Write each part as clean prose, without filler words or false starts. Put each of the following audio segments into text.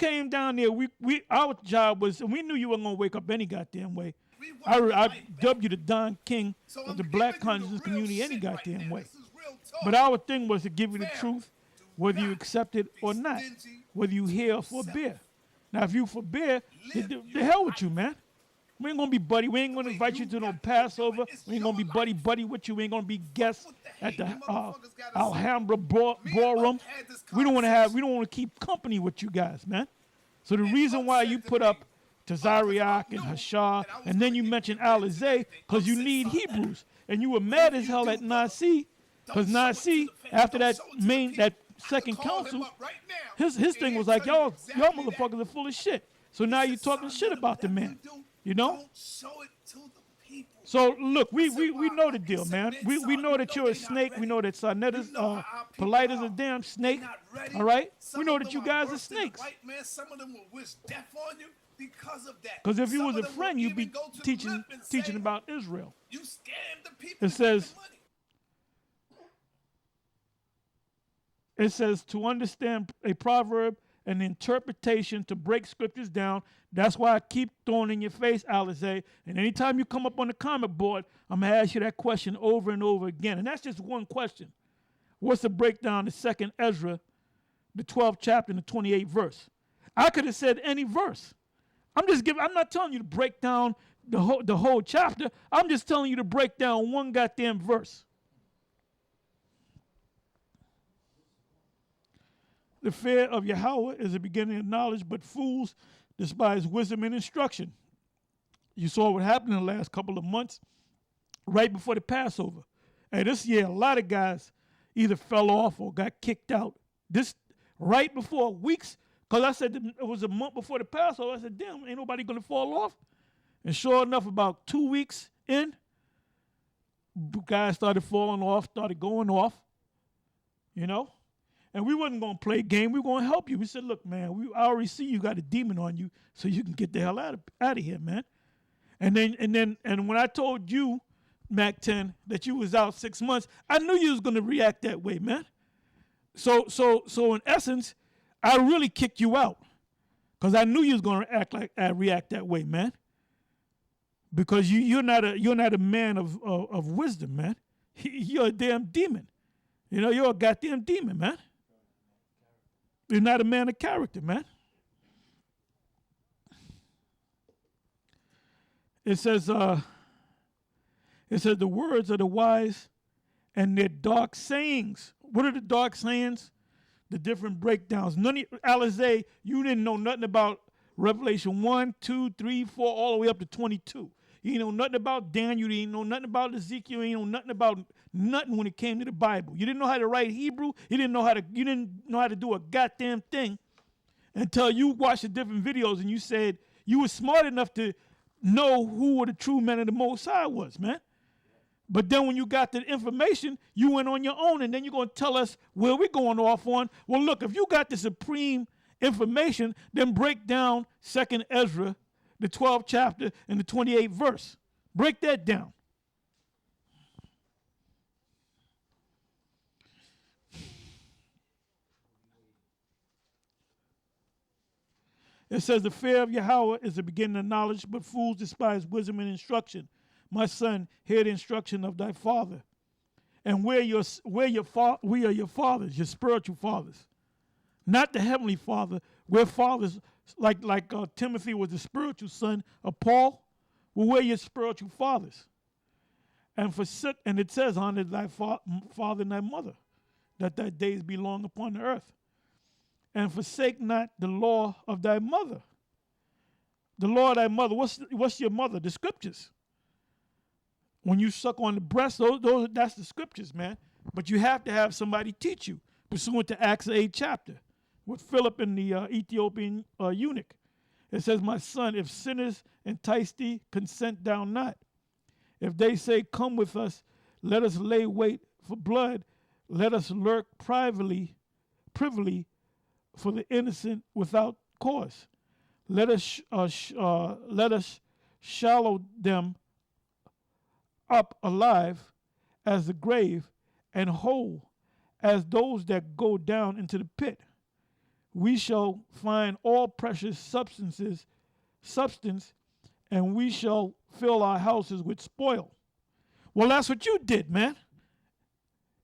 came down there, our job was, and we knew you weren't gonna wake up any goddamn way. I dubbed you the Don King of the black consciousness community any goddamn way. But our thing was to give you the truth, whether you accept it or not, whether you hear or forbear. Now, if you forbear, the hell with you, man. We ain't gonna be buddy. We ain't gonna invite you to no Passover. We ain't gonna be buddy with you. We ain't gonna be guests at the Alhambra ballroom. We don't want to keep company with you guys, man. So the reason why you put up Tazariak and Hashar, and then you mentioned Alizé, because you need Hebrews, and you were mad as hell at Nasi, because Nasi, after that second council, his thing was like, y'all motherfuckers are full of shit. So now you're talking shit about the man. You know? So look, we know the deal, man. We know that you're a snake. We know that Sarnetta's polite as a damn snake. All right? We know that you guys are snakes. Because if you was a friend, you'd be teaching about Israel. It says to understand a proverb, an interpretation, to break scriptures down. That's why I keep throwing in your face, Alizé. And anytime you come up on the comment board, I'm going to ask you that question over and over again. And that's just one question. What's the breakdown of 2nd Ezra, the 12th chapter and the 28th verse? I could have said any verse. I'm not telling you to break down the whole chapter. I'm just telling you to break down one goddamn verse. The fear of Yahweh is the beginning of knowledge, but fools despise wisdom and instruction. You saw what happened in the last couple of months, right before the Passover. And this year, a lot of guys either fell off or got kicked out. This right before weeks, because I said it was a month before the Passover. I said, damn, ain't nobody going to fall off. And sure enough, about 2 weeks in, guys started falling off, started going off, you know. And we wasn't going to play a game. We were going to help you. We said, look, man, I already see you got a demon on you, so you can get the hell out of here, man. And when I told you, Mac 10, that you was out 6 months, I knew you was going to react that way, man. So in essence, I really kicked you out because I knew you was going to react that way, man. Because you're not a man of wisdom, man. You're a damn demon. You know, you're a goddamn demon, man. You're not a man of character, man. It says the words of the wise and their dark sayings. What are the dark sayings? The different breakdowns. Alizé, you didn't know nothing about Revelation 1, 2, 3, 4, all the way up to 22. You didn't know nothing about Daniel. You didn't know nothing about Ezekiel. You didn't know nothing about nothing when it came to the Bible. You didn't know how to write Hebrew. You didn't know how to do a goddamn thing until you watched the different videos and you said you were smart enough to know who the true men of the Most High was, man. But then when you got the information, you went on your own, and then you're going to tell us where we're going off on. Well, look, if you got the supreme information, then break down 2nd Ezra, the 12th chapter and the 28th verse. Break that down. It says, the fear of Yahweh is the beginning of knowledge, but fools despise wisdom and instruction. My son, hear the instruction of thy father. And we are your fathers, your spiritual fathers. Not the heavenly father. We're fathers, like Timothy was the spiritual son of Paul. Well, we're your spiritual fathers. And it says, honor thy father and thy mother, that thy days be long upon the earth. And forsake not the law of thy mother. The law of thy mother. What's your mother? The scriptures. When you suck on the breast, that's the scriptures, man. But you have to have somebody teach you, pursuant to Acts 8 chapter, with Philip and the Ethiopian eunuch. It says, my son, if sinners entice thee, consent thou not. If they say, come with us, let us lay wait for blood, let us lurk privily for the innocent without cause. Let us shallow them up alive as the grave, and whole as those that go down into the pit. we shall find all precious substance, and we shall fill our houses with spoil. Well, that's what you did, man.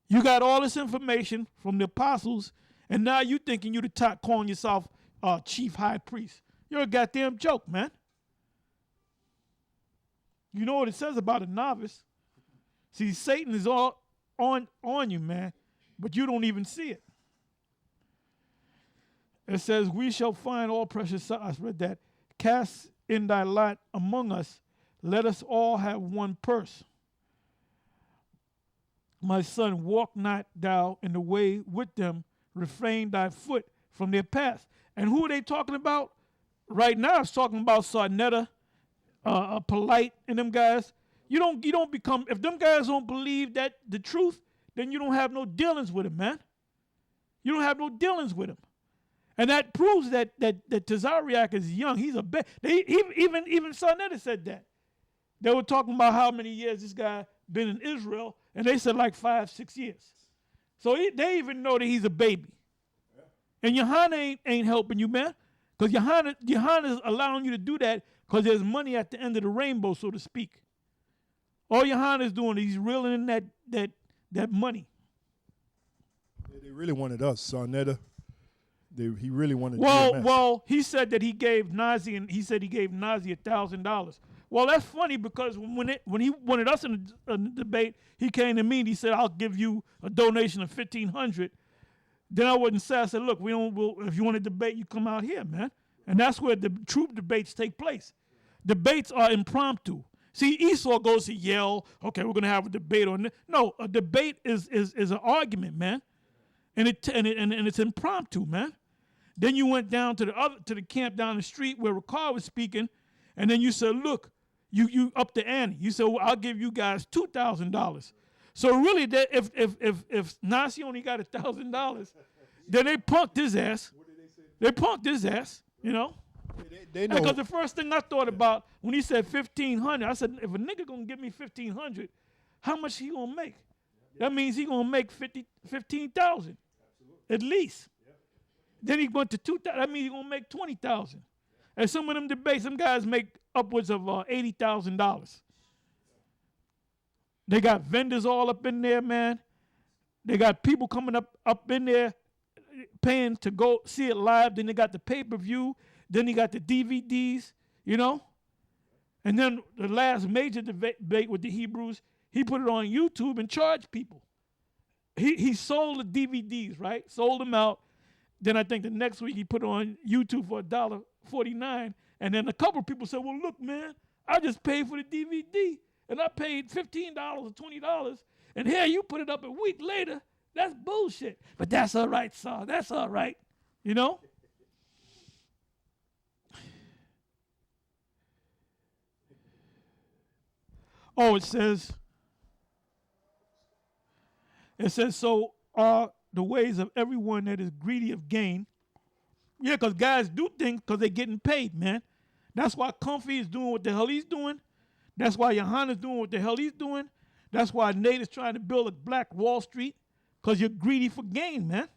You got all this information from the apostles, and now you thinking you the top, calling yourself chief high priest. You're a goddamn joke, man. You know what it says about a novice. See, Satan is all on you, man, but you don't even see it. It says, we shall find all precious, I read that, cast in thy lot among us, let us all have one purse. My son, walk not thou in the way with them, refrain thy foot from their path. And who are they talking about? Right now, it's talking about Sarnetta, Polite, and them guys. You don't become, if them guys don't believe that the truth, then you don't have no dealings with them, man. You don't have no dealings with them. And that proves that Tazariak is young. He's a even Sarnetta said that. They were talking about how many years this guy been in Israel, and they said like 5-6 years. So they even know that he's a baby. And Yohana ain't helping you, man, because Yohana is allowing you to do that because there's money at the end of the rainbow, so to speak. All Yohana is doing is he's reeling in that money. Yeah, they really wanted us, Sarnetta. He really wanted. Well, he said that he gave Nazi, and he said he gave Nazi $1,000. Well, that's funny because when he wanted us in the debate, he came to me and he said, "I'll give you a donation of $1,500." Then I wouldn't say. I said, "Look, if you want to debate, you come out here, man." And that's where the true debates take place. Debates are impromptu. See, Esau goes to yell, "Okay, we're gonna have a debate on this." No, a debate is an argument, man, and it's impromptu, man. Then you went down to the camp down the street where Ricard was speaking, and then you said, "Look, you up the ante." You said, "Well, I'll give you guys $2,000." So really, that if Nasi only got $1,000, then they punked his ass. They punked his ass, you know. They know. Because the first thing I thought about when he said $1,500, I said, if a nigga gonna give me $1,500, how much he gonna make? That means he gonna make $15,000 at least. Then he went to $2,000. That means he gonna make $20,000. And some of them debates, some guys make upwards of $80,000. They got vendors all up in there, man. They got people coming up in there paying to go see it live. Then they got the pay-per-view. Then they got the DVDs, you know. And then the last major debate with the Hebrews, he put it on YouTube and charged people. He sold the DVDs, right? Sold them out. Then I think the next week he put it on YouTube for $1.49. And then a couple of people said, "Well, look, man, I just paid for the DVD. And I paid $15 or $20. And here you put it up a week later. That's bullshit." But that's all right, sir. That's all right. You know? Oh, it says, so are the ways of everyone that is greedy of gain. Yeah, because guys do things because they're getting paid, man. That's why Comfy is doing what the hell he's doing. That's why Johanna's doing what the hell he's doing. That's why Nate is trying to build a black Wall Street, because you're greedy for gain, man.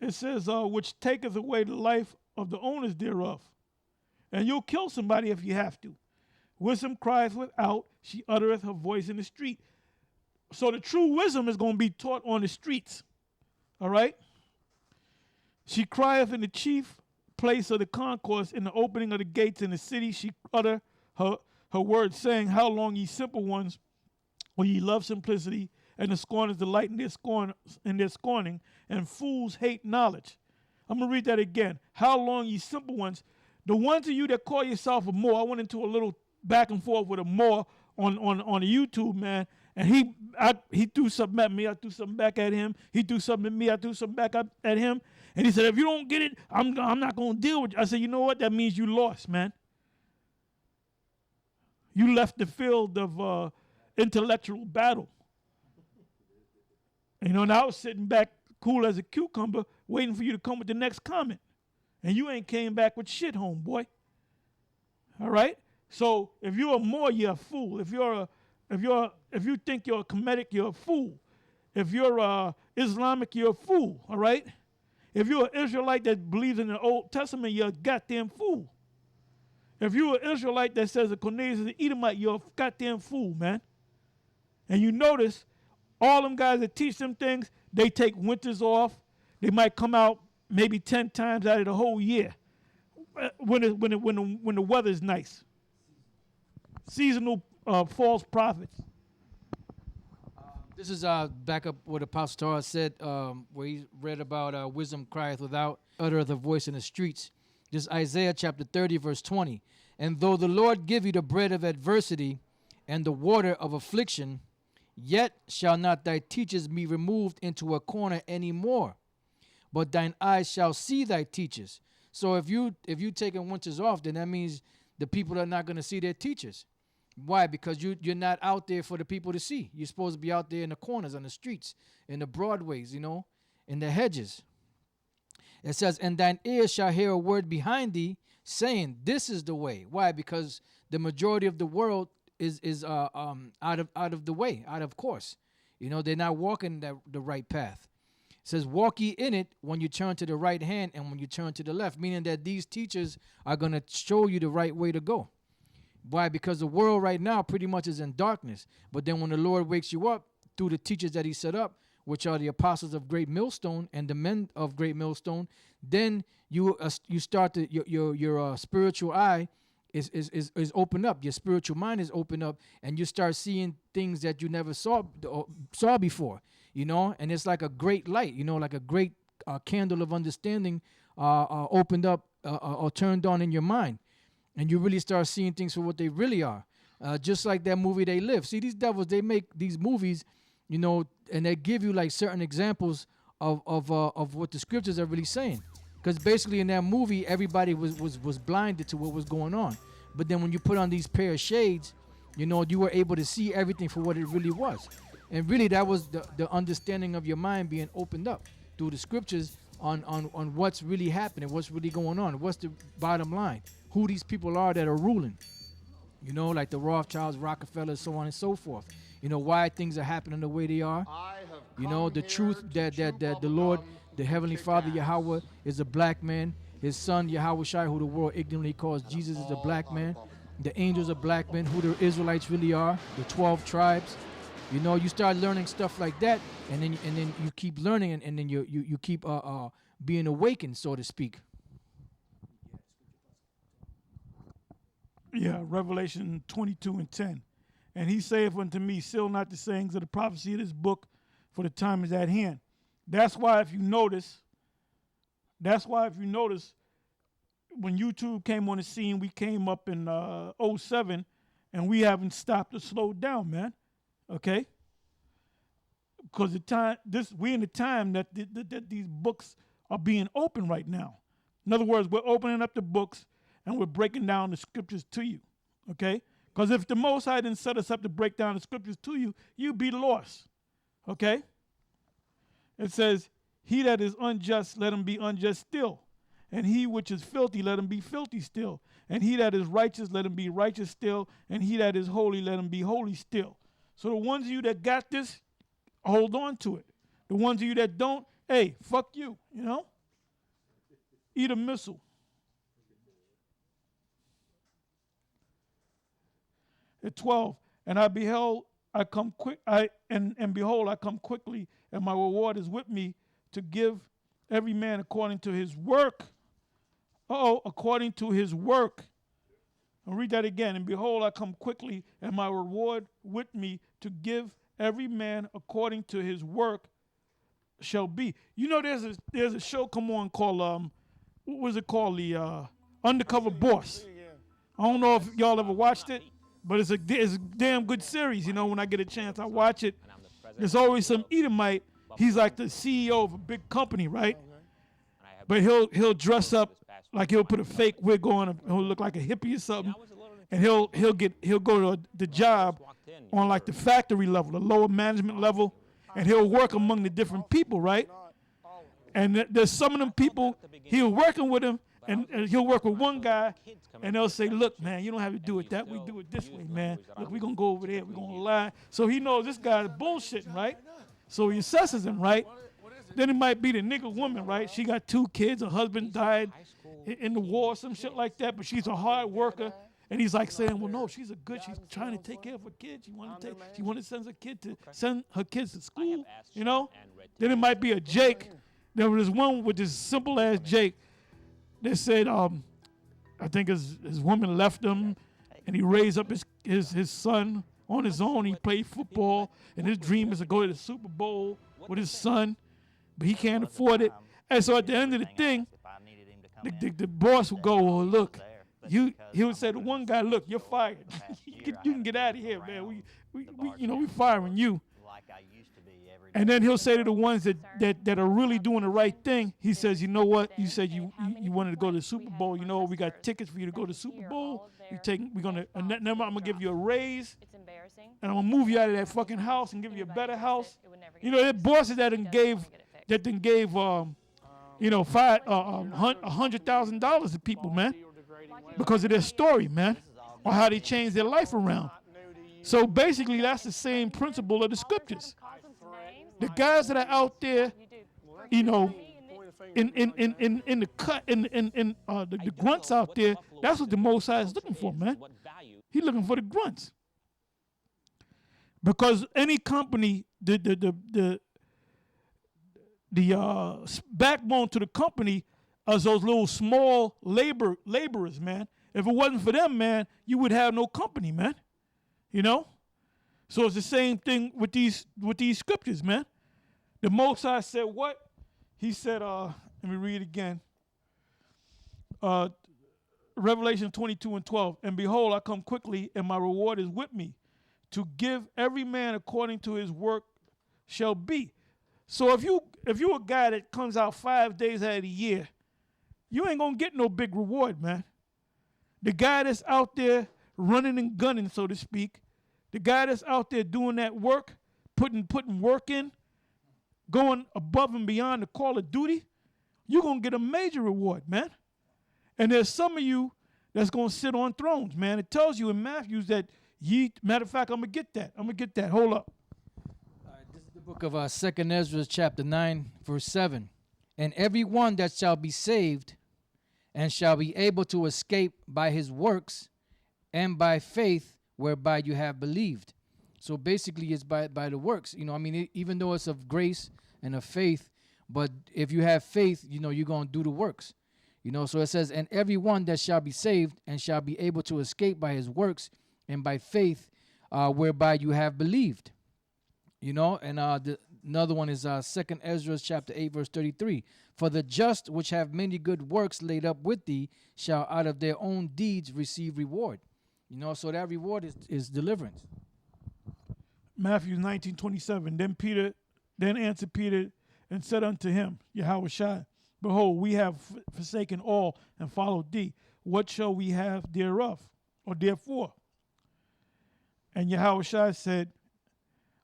It says, which taketh away the life of the owners thereof. And you'll kill somebody if you have to. Wisdom crieth without, she uttereth her voice in the street. So the true wisdom is going to be taught on the streets. All right? She crieth in the chief place of the concourse, in the opening of the gates in the city. She utter her words, saying, "How long, ye simple ones, will ye love simplicity, and the scorners delight in their scorning, and fools hate knowledge." I'm going to read that again. "How long, ye simple ones." The ones of you that call yourself a Moor, I went into a little back and forth with a Moor on YouTube, man. And he threw something at me. I threw something back at him. He threw something at me. I threw something back at him. And he said, "If you don't get it, I'm not going to deal with you." I said, "You know what? That means you lost, man. You left the field of intellectual battle." You know, and I was sitting back cool as a cucumber waiting for you to come with the next comment. And you ain't came back with shit, homeboy. All right? So if you're a Moor, you're a fool. If you think you're a Kemetic, you're a fool. If you're Islamic, you're a fool, all right? If you're an Israelite that believes in the Old Testament, you're a goddamn fool. If you're an Israelite that says that Cornelius is an Edomite, you're a goddamn fool, man. And you notice all them guys that teach them things, they take winters off. They might come out maybe 10 times out of the whole year when the weather's nice. Seasonal false prophets. This is back up what Apostle Torah said, where he read about wisdom crieth without, uttereth a voice in the streets. This is Isaiah chapter 30, verse 20. And though the Lord give you the bread of adversity and the water of affliction, yet shall not thy teachers be removed into a corner any more, but thine eyes shall see thy teachers. So if you taking winters off, then that means the people are not going to see their teachers. Why? Because you're not out there for the people to see. You're supposed to be out there in the corners, on the streets, in the broadways, in the hedges. It says, and thine ears shall hear a word behind thee, saying, this is the way. Why? Because the majority of the world is out of the way, out of course. They're not walking the right path. It says, walk ye in it when you turn to the right hand and when you turn to the left, meaning that these teachers are going to show you the right way to go. Why? Because the world right now pretty much is in darkness. But then when the Lord wakes you up through the teachers that he set up, which are the apostles of Great Millstone and the men of Great Millstone, then you start to your spiritual eye is open up. Your spiritual mind is open up, and you start seeing things that you never saw before. And it's like a great light. Like a great candle of understanding opened up or turned on in your mind. And you really start seeing things for what they really are. Just like that movie They Live. See, these devils, they make these movies, and they give you like certain examples of what the scriptures are really saying. Because basically in that movie, everybody was blinded to what was going on. But then when you put on these pair of shades, you were able to see everything for what it really was. And really that was the understanding of your mind being opened up through the scriptures on what's really happening, what's really going on, what's the bottom line, who these people are that are ruling, like the Rothschilds, Rockefellers, so on and so forth. Why things are happening the way they are. The truth that the Lord, the Heavenly Father, Yahweh, is a black man. His son, Yahweh Shai, who the world ignorantly calls Jesus, is a black man. The angels are black men, who the Israelites really are, the 12 tribes. You start learning stuff like that, and then you keep learning, and then you keep being awakened, so to speak. Yeah, Revelation 22:10. And he saith unto me, seal not the sayings of the prophecy of this book, for the time is at hand. That's why if you notice, when YouTube came on the scene, we came up in 07, and we haven't stopped or slowed down, man. Okay? Because we're in the time that these books are being opened right now. In other words, we're opening up the books and we're breaking down the scriptures to you. Okay? Because if the Most High didn't set us up to break down the scriptures to you, you'd be lost. Okay? It says, he that is unjust, let him be unjust still. And he which is filthy, let him be filthy still. And he that is righteous, let him be righteous still. And he that is holy, let him be holy still. So the ones of you that got this, hold on to it. The ones of you that don't, hey, fuck you, Eat a missile. At 12, and I beheld, I come quick, and behold, I come quickly, and my reward is with me to give every man according to his work. According to his work. I'll read that again. And behold, I come quickly, and my reward with me to give every man according to his work shall be. There's a show come on called what was it called? The Undercover Boss. I don't know if y'all ever watched it, but it's a damn good series. When I get a chance, I watch it. There's always some Edomite. He's like the CEO of a big company, right? But he'll dress up like he'll put a fake wig on. He'll look like a hippie or something, and he'll go to the job on like the factory level, the lower management level, and he'll work among the different people, right? And there's some of them people he'll working with him, and he'll work with one guy, and they'll say, look, man, you don't have to do it that way. Do it this way, man. Look, we're going to go over there. We're going to lie. So he knows this guy is bullshitting, right? So he assesses him, right? Then it might be the nigga woman, right? She got 2 kids. Her husband died in the war, some shit like that. But she's a hard worker, and he's like saying, "Well, no, she's a good. She's trying to take care of her kids. She wanted to send her kids to school, you know." Then it might be a Jake. There was one with this simple ass Jake that said, I think his woman left him, and he raised up his son on his own. He played football, and his dream is to go to the Super Bowl with his son, but he can't afford it. And so at the end of the thing, the boss would go, "Well, look, he would say to one guy, 'Look, you're fired. You can get out of here, man. We firing you.' And then he'll say to the ones that are really doing the right thing, he says, 'You know what? You said you wanted to go to the Super Bowl. You know, we got tickets for you to go to the Super Bowl. I'm gonna give you a raise, and I'm gonna move you out of that fucking house and give you a better house.' You know, that bosses that gave $100,000 to people, man, because of their story, man, or how they changed their life around. So basically, that's the same principle of the scriptures. The guys that are out there, you know, in the cut, the grunts out there, that's what the Most High is looking for, man. He's looking for the grunts. Because any company, the backbone to the company is those little small laborers, man. If it wasn't for them, man, you would have no company, man. You know? So it's the same thing with these scriptures, man. The Most High said what? He said, let me read again. Revelation 22:12. "And behold, I come quickly, and my reward is with me, to give every man according to his work shall be." So if you a guy that comes out 5 days out of the year, you ain't gonna get no big reward, man. The guy that's out there running and gunning, so to speak, the guy that's out there doing that work, putting work in, going above and beyond the call of duty, you're going to get a major reward, man. And there's some of you that's going to sit on thrones, man. It tells you in Matthew that matter of fact, I'm going to get that. Hold up. All right, this is the book of 2nd Ezra, chapter 9, verse 7. "And every one that shall be saved and shall be able to escape by his works and by faith whereby you have believed." So basically it's by the works. You know, I mean, even though it's of grace and of faith, but if you have faith, you know, you're going to do the works. You know, so it says, "And every one that shall be saved and shall be able to escape by his works and by faith whereby you have believed." You know, and another one is 2nd Ezra chapter 8, verse 33. "For the just which have many good works laid up with thee shall out of their own deeds receive reward." You know, so that reward is deliverance. Matthew 19:27. Then answered Peter and said unto him, Yahushua, "Behold, we have forsaken all and followed thee. What shall we have thereof, or therefore?" And Yahushua said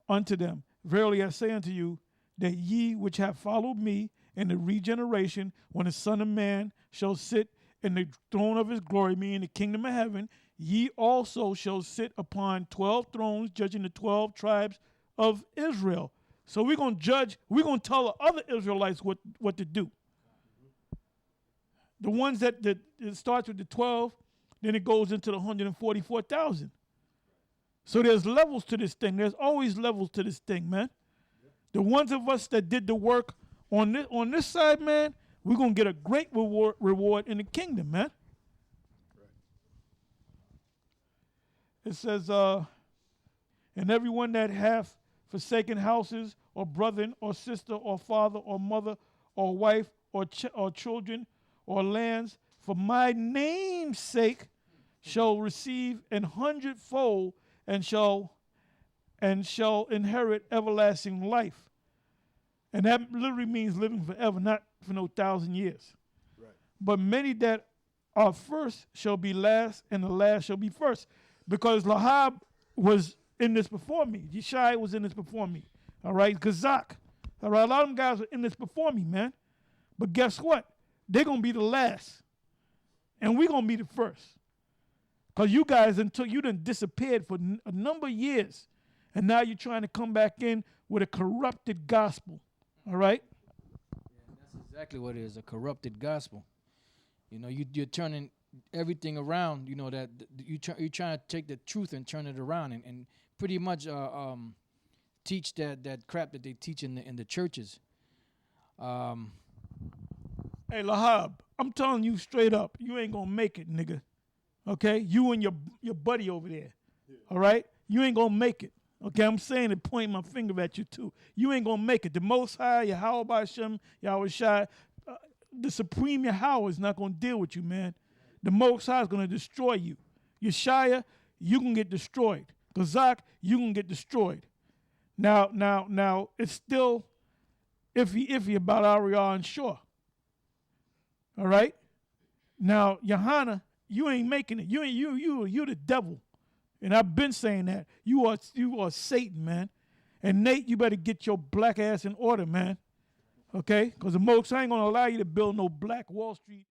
unto them, "Verily I say unto you, that ye which have followed me in the regeneration, when the Son of Man shall sit in the throne of his glory, meaning the kingdom of heaven, ye also shall sit upon 12 thrones, judging the 12 tribes of Israel." So we're going to judge, we're going to tell the other Israelites what to do. The ones that it starts with the 12, then it goes into the 144,000. So there's levels to this thing. There's always levels to this thing, man. The ones of us that did the work on this side, man, we're going to get a great reward in the kingdom, man. It says, "And everyone that hath forsaken houses, or brother, or sister, or father, or mother, or wife, or children, or lands, for my name's sake, shall receive 100-fold, and shall inherit everlasting life." And that literally means living forever, not for no 1,000 years. Right. "But many that are first shall be last, and the last shall be first." Because Lahab was in this before me. Yeshai was in this before me. All right? Kazak. All right? A lot of them guys were in this before me, man. But guess what? They're going to be the last. And we're going to be the first. Because you guys, until you done disappeared for a number of years, And now you're trying to come back in with a corrupted gospel. All right? That's exactly what it is, a corrupted gospel. You know, you're turning everything around, you know, that you're trying to take the truth and turn it around and pretty much teach that crap that they teach in the churches. Hey, Lahab, I'm telling you straight up, you ain't going to make it, nigga. Okay? You and your buddy over there. All right? You ain't going to make it. Okay? I'm saying it, pointing my finger at you, too. You ain't going to make it. The Most High, Yahweh B'Shem, Yahweh Shai, the Supreme Yahweh is not going to deal with you, man. The Most High is going to destroy you. Yeshaya, you can get destroyed. Gazak, you can get destroyed. Now, it's still iffy about Ariel and Shaw. All right? Now, Johanna, you ain't making it. You're the devil. And I've been saying that. You are Satan, man. And Nate, you better get your black ass in order, man. Okay? Because the Most High ain't going to allow you to build no black Wall Street.